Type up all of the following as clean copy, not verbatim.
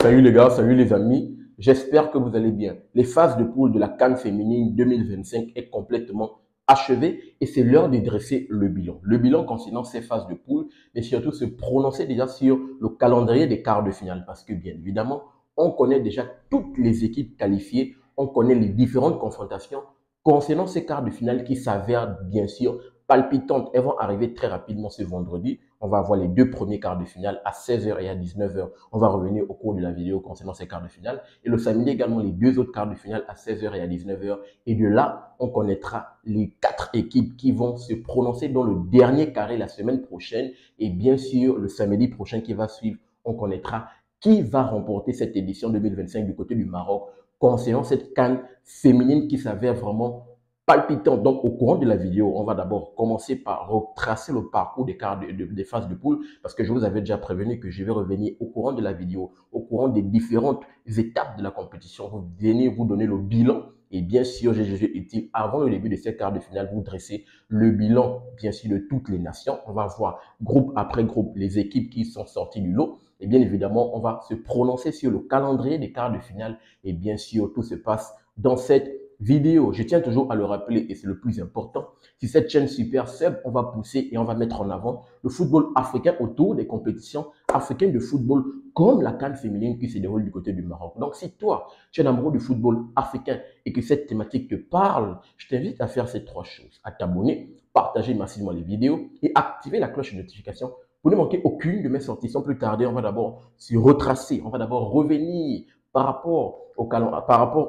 Salut les gars, salut les amis. J'espère que vous allez bien. Les phases de poule de la CAN féminine 2025 est complètement achevée et c'est l'heure de dresser le bilan. Le bilan concernant ces phases de poule, mais surtout se prononcer déjà sur le calendrier des quarts de finale parce que bien évidemment, on connaît déjà toutes les équipes qualifiées, on connaît les différentes confrontations concernant ces quarts de finale qui s'avèrent bien sûr palpitantes. Elles vont arriver très rapidement ce vendredi. On va avoir les deux premiers quarts de finale à 16h et à 19h. On va revenir au cours de la vidéo concernant ces quarts de finale. Et le samedi également, les deux autres quarts de finale à 16h et à 19h. Et de là, on connaîtra les quatre équipes qui vont se prononcer dans le dernier carré la semaine prochaine. Et bien sûr, le samedi prochain qui va suivre, on connaîtra qui va remporter cette édition 2025 du côté du Maroc concernant cette CAN féminine qui s'avère vraiment palpitante. Donc, au courant de la vidéo, on va d'abord commencer par retracer le parcours des phases de poule parce que je vous avais déjà prévenu que je vais revenir au courant de la vidéo, au courant des différentes étapes de la compétition. Vous venez vous donner le bilan et bien sûr, j'ai jugé utile avant le début de ces quarts de finale, vous dresser le bilan, bien sûr, de toutes les nations. On va voir groupe après groupe les équipes qui sont sorties du lot. Et bien évidemment, on va se prononcer sur le calendrier des quarts de finale. Et bien sûr, tout se passe dans cette vidéo. Je tiens toujours à le rappeler et c'est le plus important. Si cette chaîne Super Sub, on va pousser et on va mettre en avant le football africain autour des compétitions africaines de football comme la CAN féminine qui se déroule du côté du Maroc. Donc si toi, tu es un amoureux du football africain et que cette thématique te parle, je t'invite à faire ces trois choses. À t'abonner, partager massivement les vidéos et activer la cloche de notification pour ne manquer aucune de mes sorties. Sans plus tarder, on va d'abord se retracer, on va d'abord revenir par rapport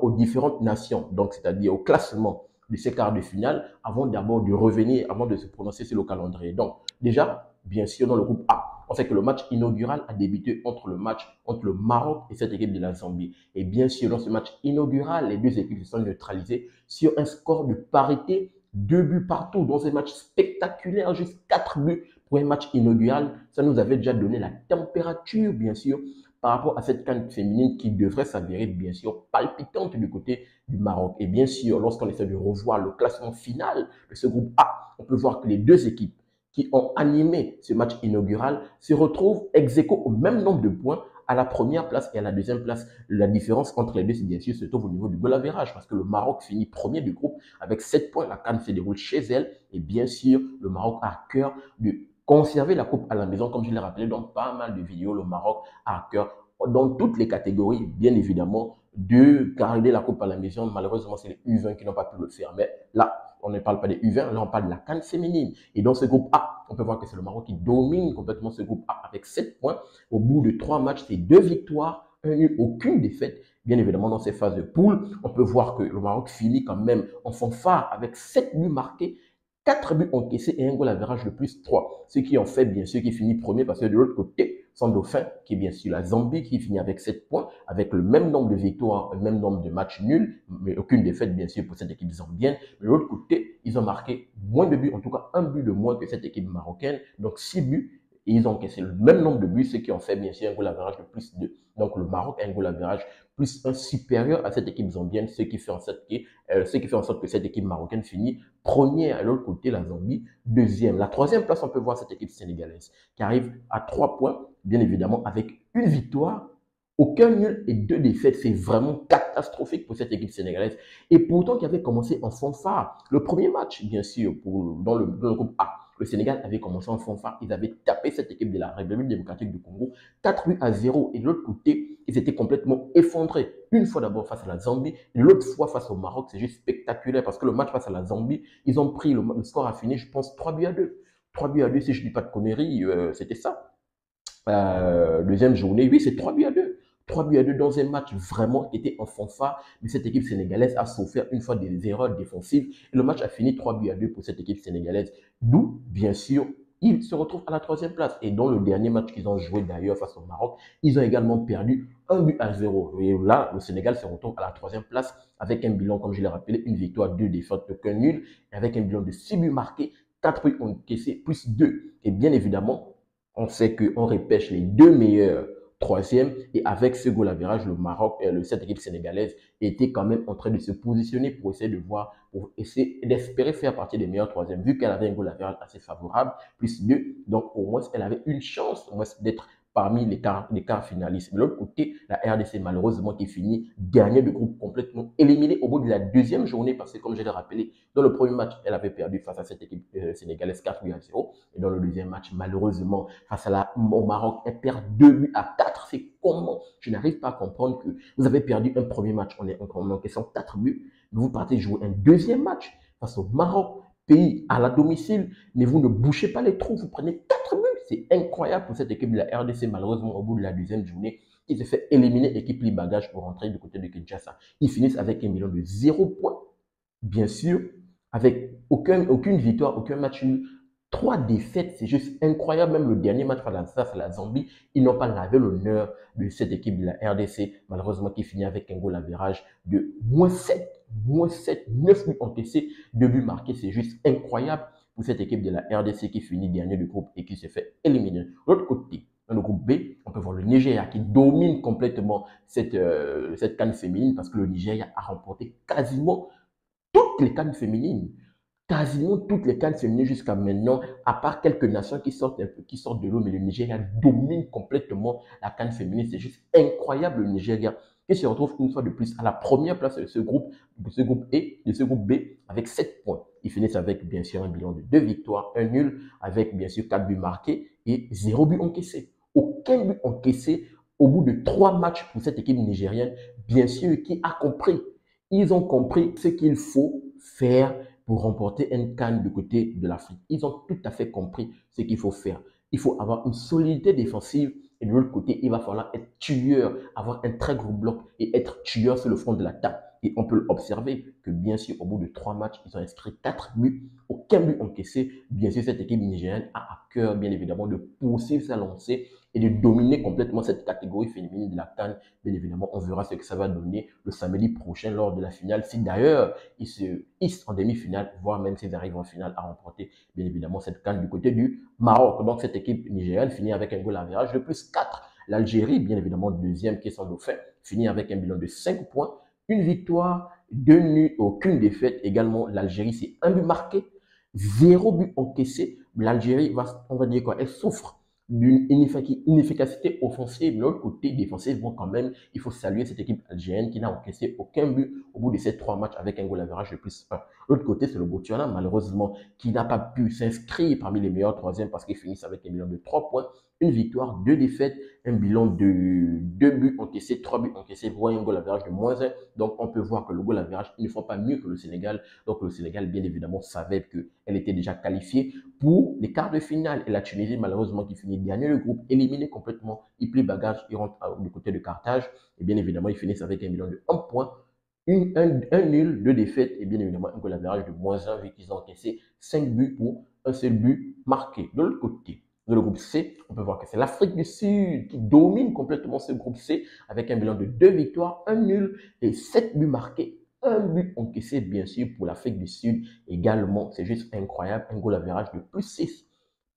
aux différentes nations, donc c'est-à-dire au classement de ces quarts de finale, avant d'abord de revenir, avant de se prononcer sur le calendrier. Donc déjà, bien sûr, dans le groupe A, on sait que le match inaugural a débuté entre le Maroc et cette équipe de la Zambie. Et bien sûr, dans ce match inaugural, les deux équipes se sont neutralisées sur un score de parité, 2 buts partout, dans un match spectaculaire, juste 4 buts pour un match inaugural. Ça nous avait déjà donné la température, bien sûr, par rapport à cette CAN féminine qui devrait s'avérer bien sûr palpitante du côté du Maroc. Et bien sûr, lorsqu'on essaie de revoir le classement final de ce groupe A, on peut voir que les deux équipes qui ont animé ce match inaugural se retrouvent ex aequo au même nombre de points à la première place et à la deuxième place. La différence entre les deux, c'est bien sûr, se trouve au niveau du goal average parce que le Maroc finit premier du groupe avec 7 points. La CAN se déroule chez elle et bien sûr, le Maroc a à cœur de conserver la coupe à la maison, comme je l'ai rappelé dans pas mal de vidéos. Le Maroc a à cœur, dans toutes les catégories, bien évidemment, de garder la coupe à la maison. Malheureusement, c'est les U20 qui n'ont pas pu le faire. Mais là, on ne parle pas des U20, là, on parle de la CAN féminine. Et dans ce groupe A, on peut voir que c'est le Maroc qui domine complètement ce groupe A avec 7 points. Au bout de 3 matchs, c'est 2 victoires, un nul, aucune défaite. Bien évidemment, dans ces phases de poule, on peut voir que le Maroc finit quand même en fanfare avec 7 buts marqués, 4 buts encaissés et un goal average de plus 3. Ce qui en fait bien sûr qui finit premier parce que de l'autre côté, son dauphin, qui est bien sûr la Zambie, qui finit avec 7 points, avec le même nombre de victoires, le même nombre de matchs nuls, mais aucune défaite bien sûr pour cette équipe zambienne. De l'autre côté, ils ont marqué moins de buts, en tout cas un but de moins que cette équipe marocaine, donc 6 buts. Et ils ont encaissé le même nombre de buts, ce qui en fait bien sûr un goal average de plus 2. Donc le Maroc a un goal average plus 1 supérieur à cette équipe zambienne, ce qui fait en sorte que cette équipe marocaine finit première. À l'autre côté, la Zambie, deuxième. La troisième place, on peut voir cette équipe sénégalaise qui arrive à 3 points, bien évidemment, avec une victoire, aucun nul et 2 défaites. C'est vraiment catastrophique pour cette équipe sénégalaise. Et pourtant, qui avait commencé en fanfare. Le premier match, bien sûr, dans le groupe A, le Sénégal avait commencé en fanfare. Ils avaient tapé cette équipe de la République démocratique du Congo 4 buts à 0. Et de l'autre côté, ils étaient complètement effondrés. Une fois d'abord face à la Zambie, et l'autre fois face au Maroc. C'est juste spectaculaire parce que le match face à la Zambie, ils ont pris, le score a fini, je pense, 3 buts à 2. 3 buts à 2, si je ne dis pas de conneries, c'était ça. Deuxième journée, oui, c'est 3 buts à 2. 3 buts à 2 dans un match vraiment qui était en fanfare, mais cette équipe sénégalaise a souffert une fois des erreurs défensives et le match a fini 3 buts à 2 pour cette équipe sénégalaise. D'où, bien sûr, ils se retrouvent à la troisième place. Et dans le dernier match qu'ils ont joué d'ailleurs face au Maroc, ils ont également perdu 1 but à 0. Et là, le Sénégal se retrouve à la troisième place avec un bilan, comme je l'ai rappelé, une victoire, 2 défaites, aucun nul, et avec un bilan de 6 buts marqués, 4 buts encaissés, plus 2. Et bien évidemment, on sait qu'on repêche les deux meilleurs troisième et avec ce goal average, le Maroc, cette équipe sénégalaise était quand même en train de se positionner pour essayer de voir, pour essayer d'espérer faire partie des meilleurs troisièmes, vu qu'elle avait un goal average assez favorable, plus 2. Donc au moins, elle avait une chance au moins d'être parmi les quarts finalistes. De l'autre côté, la RDC, malheureusement, qui finit dernier de groupe, complètement éliminé au bout de la deuxième journée, parce que, comme je l'ai rappelé, dans le premier match, elle avait perdu face à cette équipe sénégalaise 4-0. Et dans le deuxième match, malheureusement, face au Maroc, elle perd 2-4. C'est comment? Je n'arrive pas à comprendre que vous avez perdu un premier match en encaissant 4 buts. Vous partez jouer un deuxième match face au Maroc, pays à la domicile, mais vous ne bouchez pas les trous, vous prenez 4 buts. C'est incroyable pour cette équipe de la RDC, malheureusement, au bout de la deuxième journée, ils se fait éliminer équipe libre bagage pour rentrer du côté de Kinshasa. Ils finissent avec un bilan de 0 points, bien sûr, avec aucune victoire, aucun match nul. 3 défaites, c'est juste incroyable. Même le dernier match face à la Zambie, ils n'ont pas lavé l'honneur de cette équipe de la RDC, malheureusement, qui finit avec un goal average de -7, 9 buts encaissés, 2 buts marqués. C'est juste incroyable pour cette équipe de la RDC qui finit dernier du groupe et qui se fait éliminer. De l'autre côté, dans le groupe B, on peut voir le Nigeria qui domine complètement cette CAN féminine parce que le Nigeria a remporté quasiment toutes les CAN féminines. Quasiment toutes les CAN féminines jusqu'à maintenant, à part quelques nations qui sortent un peu, qui sortent de l'eau, mais le Nigeria domine complètement la CAN féminine. C'est juste incroyable, le Nigeria, qui se retrouve une fois de plus à la première place de ce groupe E, de ce groupe B, avec 7 points. Ils finissent avec, bien sûr, un bilan de 2 victoires, 1 nul, avec, bien sûr, 4 buts marqués et 0 but encaissé. Aucun but encaissé au bout de 3 matchs pour cette équipe nigérienne, bien sûr, qui a compris. Ils ont compris ce qu'il faut faire pour remporter un CAN du côté de l'Afrique. Ils ont tout à fait compris ce qu'il faut faire. Il faut avoir une solidité défensive et de l'autre côté, il va falloir être tueur, avoir un très gros bloc et être tueur sur le front de l'attaque. Et on peut observer que bien sûr, au bout de 3 matchs, ils ont inscrit 4 buts, aucun but encaissé. Bien sûr, cette équipe nigérienne a à cœur, bien évidemment, de poursuivre sa lancée et de dominer complètement cette catégorie féminine de la CAN. Bien évidemment, on verra ce que ça va donner le samedi prochain lors de la finale. Si d'ailleurs, ils se hissent en demi-finale, voire même s'ils arrivent en finale à remporter, bien évidemment, cette CAN du côté du Maroc. Donc, cette équipe nigérienne finit avec un goal average de +4. L'Algérie, bien évidemment, deuxième qui est son dauphin, finit avec un bilan de 5 points, une victoire, 2 nuls, aucune défaite. Également, l'Algérie, c'est 1 but marqué, 0 but encaissé. L'Algérie, on va dire quoi, elle souffre d'une inefficacité offensive. De l'autre côté, défensivement, quand même, il faut saluer cette équipe algérienne qui n'a encaissé aucun but au bout de ces 3 matchs avec un goal average de +1. L'autre côté, c'est le Botswana, malheureusement, qui n'a pas pu s'inscrire parmi les meilleurs troisièmes parce qu'ils finissent avec un bilan de 3 points, une victoire, 2 défaites, un bilan de 2 buts encaissés, 3 buts encaissés, voire un goal average de -1. Donc, on peut voir que le goal average, ils ne font pas mieux que le Sénégal. Donc, le Sénégal, bien évidemment, savait qu'elle était déjà qualifiée pour les quarts de finale. Et la Tunisie, malheureusement, qui finit dernier le groupe, éliminé complètement. Ils plient bagage, ils rentrent du côté de Carthage. Et bien évidemment, ils finissent avec un bilan de 1 point, un nul, 2 défaites. Et bien évidemment, un goal average de -1, vu qu'ils ont encaissé 5 buts pour un seul but marqué. De l'autre côté, dans le groupe C, on peut voir que c'est l'Afrique du Sud qui domine complètement ce groupe C avec un bilan de 2 victoires, 1 nul et 7 buts marqués. Un but encaissé, bien sûr, pour l'Afrique du Sud également. C'est juste incroyable. Un goal average de +6.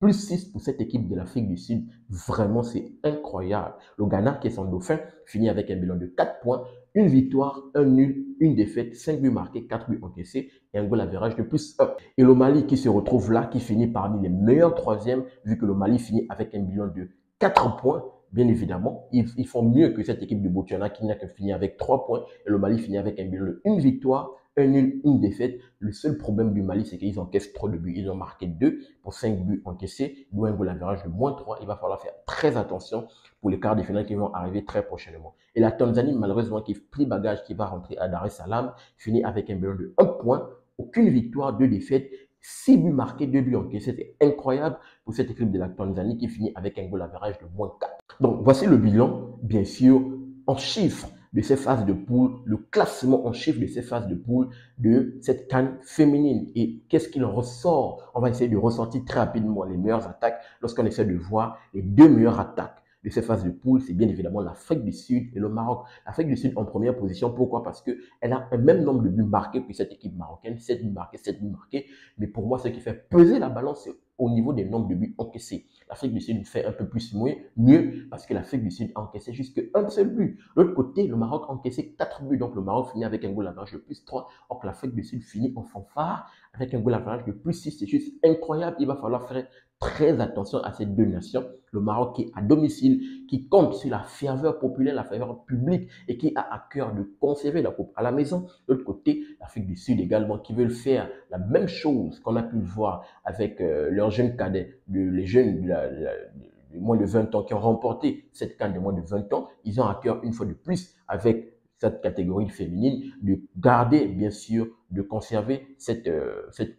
+6 pour cette équipe de l'Afrique du Sud. Vraiment, c'est incroyable. Le Ghana, qui est son dauphin, finit avec un bilan de 4 points, une victoire, un nul, une défaite, 5 buts marqués, 4 buts encaissés et un goal average de +1. Et le Mali qui se retrouve là, qui finit parmi les meilleurs troisièmes, vu que le Mali finit avec un bilan de 4 points. Bien évidemment, ils font mieux que cette équipe de Botswana qui n'a que fini avec 3 points et le Mali finit avec un bilan de 1 victoire, un nul, une défaite. Le seul problème du Mali, c'est qu'ils encaissent trop de buts. Ils ont marqué 2 pour 5 buts encaissés, d'où un goal average de -3. Il va falloir faire très attention pour les quarts de finale qui vont arriver très prochainement. Et la Tanzanie, malheureusement, qui plie bagage, qui va rentrer à Dar es Salaam, finit avec un bilan de 1 point, aucune victoire, 2 défaites, 6 buts marqués, 2 buts encaissés. C'est incroyable pour cette équipe de la Tanzanie qui finit avec un goal average de -4. Donc, voici le bilan, bien sûr, en chiffres de ces phases de poule, le classement en chiffres de ces phases de poule de cette CAN féminine. Et qu'est-ce qu'il en ressort? On va essayer de ressortir très rapidement les meilleures attaques lorsqu'on essaie de voir les 2 meilleures attaques de ces phases de poule. C'est bien évidemment l'Afrique du Sud et le Maroc. L'Afrique du Sud en première position. Pourquoi? Parce qu'elle a un même nombre de buts marqués que cette équipe marocaine. 7 buts marqués, 7 buts marqués. Mais pour moi, ce qui fait peser la balance, c'est au niveau des nombres de buts encaissés. L'Afrique du Sud fait un peu plus mieux parce que l'Afrique du Sud a encaissé juste un seul but. De l'autre côté, le Maroc a encaissé 4 buts. Donc, le Maroc finit avec un goal average de +3. Or, l'Afrique du Sud finit en fanfare avec un goal average de +6. C'est juste incroyable. Il va falloir faire très attention à ces deux nations. Le Maroc qui est à domicile, qui compte sur la ferveur populaire, la ferveur publique et qui a à cœur de conserver la coupe à la maison. De l'autre côté, l'Afrique du Sud également qui veulent faire la même chose qu'on a pu le voir avec leurs jeunes cadets, les jeunes de moins de 20 ans qui ont remporté cette CAN de moins de 20 ans. Ils ont à cœur une fois de plus avec cette catégorie féminine, de garder, bien sûr, de conserver cette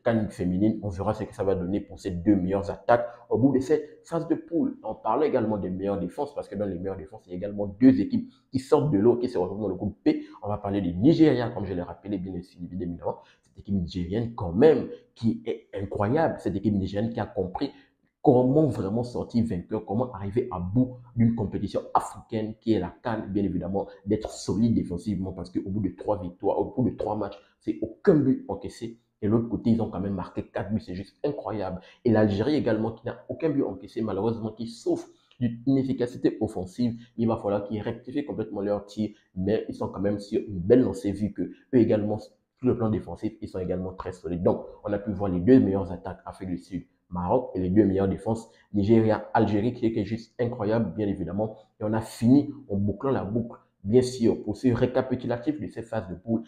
CAN féminine. On verra ce que ça va donner pour ces deux meilleures attaques au bout de cette phase de poule. On parle également des meilleures défenses parce que dans les meilleures défenses, il y a également deux équipes qui sortent de l'eau, qui se retrouvent dans le groupe P. On va parler du Nigeria, comme je l'ai rappelé, bien évidemment. Cette équipe nigérienne, quand même, qui est incroyable. Cette équipe nigérienne qui a compris comment vraiment sortir vainqueur, comment arriver à bout d'une compétition africaine qui est la CAN, bien évidemment, d'être solide défensivement parce qu'au bout de 3 victoires, au bout de 3 matchs, c'est aucun but encaissé. Et l'autre côté, ils ont quand même marqué 4 buts, c'est juste incroyable. Et l'Algérie également, qui n'a aucun but encaissé, malheureusement, qui souffre d'une inefficacité offensive. Il va falloir qu'ils rectifient complètement leur tir, mais ils sont quand même sur une belle lancée vu que eux également, sur le plan défensif, ils sont également très solides. Donc, on a pu voir les deux meilleures attaques Afrique du Sud, Maroc, et les deux meilleures défenses, Nigeria, Algérie, qui est juste incroyable, bien évidemment. Et on a fini en bouclant la boucle, bien sûr, pour ce récapitulatif de ces phases de poule.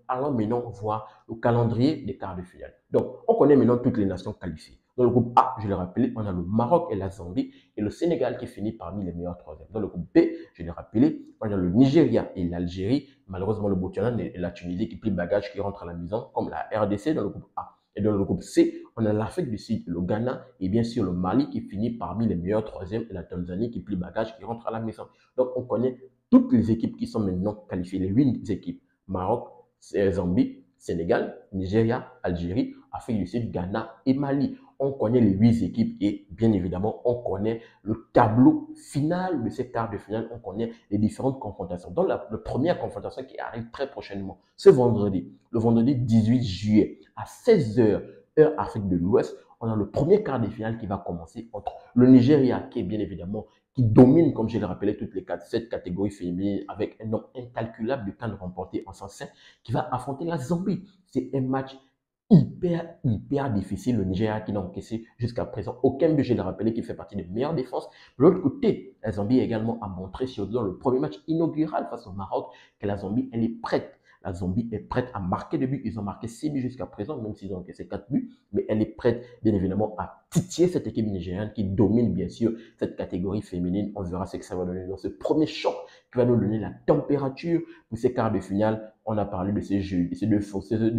Allons maintenant voir le calendrier des quarts de finale. Donc, on connaît maintenant toutes les nations qualifiées. Dans le groupe A, je l'ai rappelé, on a le Maroc et la Zambie et le Sénégal qui finit parmi les meilleurs troisièmes. Dans le groupe B, je l'ai rappelé, on a le Nigeria et l'Algérie. Malheureusement, le Botswana et la Tunisie qui plie bagage, qui rentrent à la maison, comme la RDC dans le groupe A. Et dans le groupe C, on a l'Afrique du Sud, le Ghana et bien sûr le Mali qui finit parmi les meilleurs troisièmes et la Tanzanie qui plie bagage, qui rentre à la maison. Donc on connaît toutes les équipes qui sont maintenant qualifiées, les 8 équipes. Maroc, Zambie, Sénégal, Nigeria, Algérie, Afrique du Sud, Ghana et Mali. On connaît les 8 équipes et bien évidemment, on connaît le tableau final de ces quarts de finale. On connaît les différentes confrontations. Donc la première confrontation qui arrive très prochainement, ce vendredi, le vendredi 18 juillet, à 16h, heure Afrique de l'Ouest, on a le premier quart de finale qui va commencer entre le Nigeria, qui est bien évidemment, qui domine, comme je l'ai rappelé, toutes les 7 catégories féminines avec un nombre incalculable de cannes remportées en 105, qui va affronter la Zambie. C'est un match hyper difficile. Le Nigeria qui n'a encaissé jusqu'à présent aucun but, je l'ai rappelé, qui fait partie des meilleures défenses. De l'autre côté, la Zambie également a montré, surtout dans le premier match inaugural face au Maroc, que la Zambie, elle est prête. La Zambie est prête à marquer des buts. Ils ont marqué 6 buts jusqu'à présent, même s'ils ont encaissé 4 buts. Mais elle est prête, bien évidemment, à titiller cette équipe nigériane qui domine, bien sûr, cette catégorie féminine. On verra ce que ça va donner dans ce premier choc qui va nous donner la température pour ces quarts de finale. On a parlé de ces jeux, de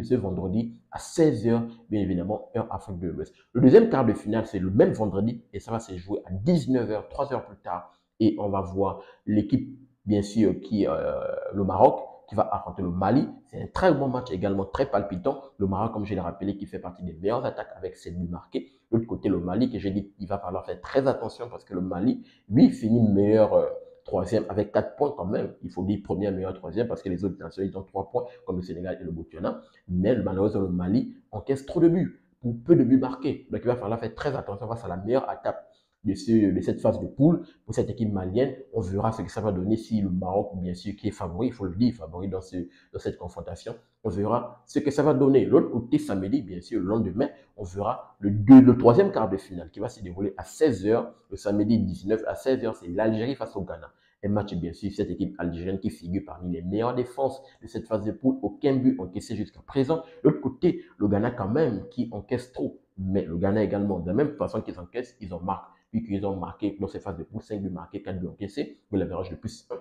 ce vendredi à 16h, bien évidemment, heure Afrique de l'Ouest. Le deuxième quart de finale, c'est le même vendredi et ça va se jouer à 19h, 3 heures plus tard. Et on va voir l'équipe, bien sûr, le Maroc, qui va affronter le Mali. C'est un très bon match également, très palpitant. Le Maroc, comme je l'ai rappelé, qui fait partie des meilleures attaques avec 7 buts marqués. De l'autre côté, le Mali, que j'ai dit, il va falloir faire très attention parce que le Mali, lui, finit meilleur troisième avec 4 points quand même. Il faut dire premier, meilleur troisième parce que les autres nations, ils ont 3 points, comme le Sénégal et le Botswana. Mais malheureusement, le Mali encaisse trop de buts, ou peu de buts marqués. Donc, il va falloir faire très attention face à la meilleure attaque de cette phase de poule pour cette équipe malienne. On verra ce que ça va donner si le Maroc, bien sûr, qui est favori, il faut le dire, favori dans cette confrontation. On verra ce que ça va donner. L'autre côté, samedi, bien sûr, le lendemain, on verra le troisième quart de finale qui va se dérouler à 16h, le samedi 19 à 16h, c'est l'Algérie face au Ghana. Un match, bien sûr, cette équipe algérienne qui figure parmi les meilleures défenses de cette phase de poule. Aucun but encaissé jusqu'à présent. L'autre côté, le Ghana quand même, qui encaisse trop. Mais le Ghana également, de la même façon qu'ils encaissent, ils en marquent. Puis qu'ils ont marqué dans ces phases de poule, 5 buts marqués, 4 buts encaissés. Mais l'average de plus 1.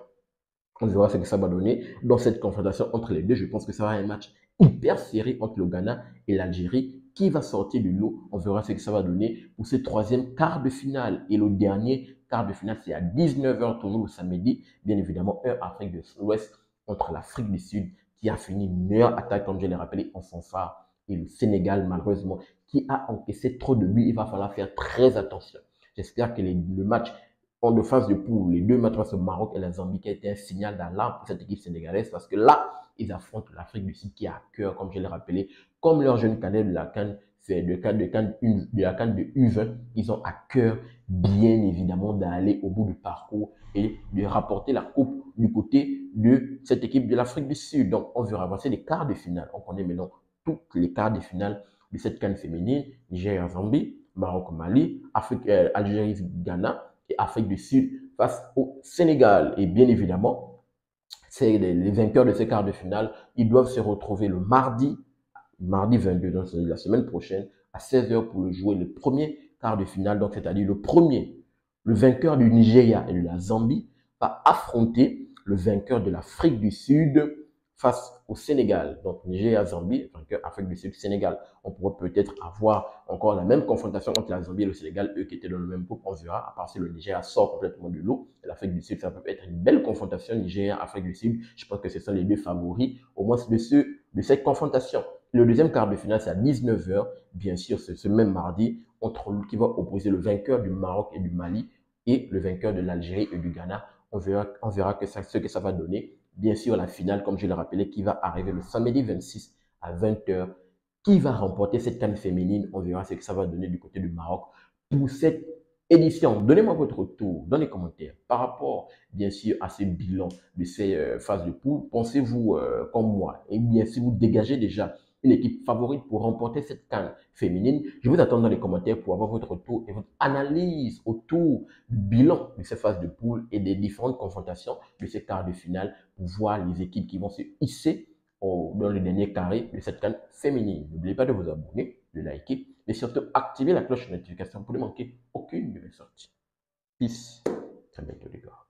On verra ce que ça va donner dans cette confrontation entre les deux. Je pense que ça va être un match hyper serré entre le Ghana et l'Algérie. Qui va sortir du lot? On verra ce que ça va donner pour ce troisième quart de finale. Et le dernier quart de finale, c'est à 19h, toujours le samedi. Bien évidemment, heure Afrique de l'Ouest, entre l'Afrique du Sud, qui a fini meilleure attaque, comme je l'ai rappelé, en fanfare, et le Sénégal, malheureusement, qui a encaissé trop de buts. Il va falloir faire très attention. J'espère que le match de phase de poule, les deux matchs face au Maroc et la Zambie, qui a été un signal d'alarme pour cette équipe sénégalaise, parce que là, ils affrontent l'Afrique du Sud qui a à cœur, comme je l'ai rappelé, comme leurs jeunes cadets de la CAN, c'est de la CAN de U20, ils ont à cœur, bien évidemment, d'aller au bout du parcours et de rapporter la coupe du côté de cette équipe de l'Afrique du Sud. Donc, on verra avancer les quarts de finale. On connaît maintenant tous les quarts de finale de cette CAN féminine, Nigeria-Zambie, Maroc-Mali, Algérie-Ghana et Afrique du Sud face au Sénégal. Et bien évidemment, c'est les vainqueurs de ces quarts de finale, ils doivent se retrouver le mardi 22, donc la semaine prochaine, à 16h pour jouer le premier quart de finale, donc c'est-à-dire le vainqueur du Nigeria et de la Zambie va affronter le vainqueur de l'Afrique du Sud face au Sénégal. Donc Nigeria, Zambie, vainqueur Afrique du Sud, Sénégal. On pourrait peut-être avoir encore la même confrontation entre la Zambie et le Sénégal, eux qui étaient dans le même groupe, on verra, à part si le Nigeria sort complètement de l'eau. L'Afrique du Sud, ça peut être une belle confrontation, Nigeria, Afrique du Sud. Je pense que ce sont les deux favoris, au moins de cette confrontation. Le deuxième quart de finale, c'est à 19h, bien sûr, c'est ce même mardi, qui va opposer le vainqueur du Maroc et du Mali et le vainqueur de l'Algérie et du Ghana. On verra ce que ça va donner. Bien sûr, la finale, comme je l'ai rappelé, qui va arriver le samedi 26 à 20h. Qui va remporter cette CAN féminine? On verra ce que ça va donner du côté du Maroc pour cette édition. Donnez-moi votre tour dans les commentaires par rapport, bien sûr, à ce bilan de ces phases de poule. Pensez-vous comme moi? Et bien, si vous dégagez déjà une équipe favorite pour remporter cette CAN féminine, je vous attends dans les commentaires pour avoir votre tour et votre analyse autour du bilan de ces phases de poule et des différentes confrontations de ces quarts de finale pour voir les équipes qui vont se hisser dans le dernier carré de cette CAN féminine. N'oubliez pas de vous abonner, de liker, mais surtout activer la cloche de notification pour ne manquer aucune de mes sorties. Peace. Très bientôt les gars.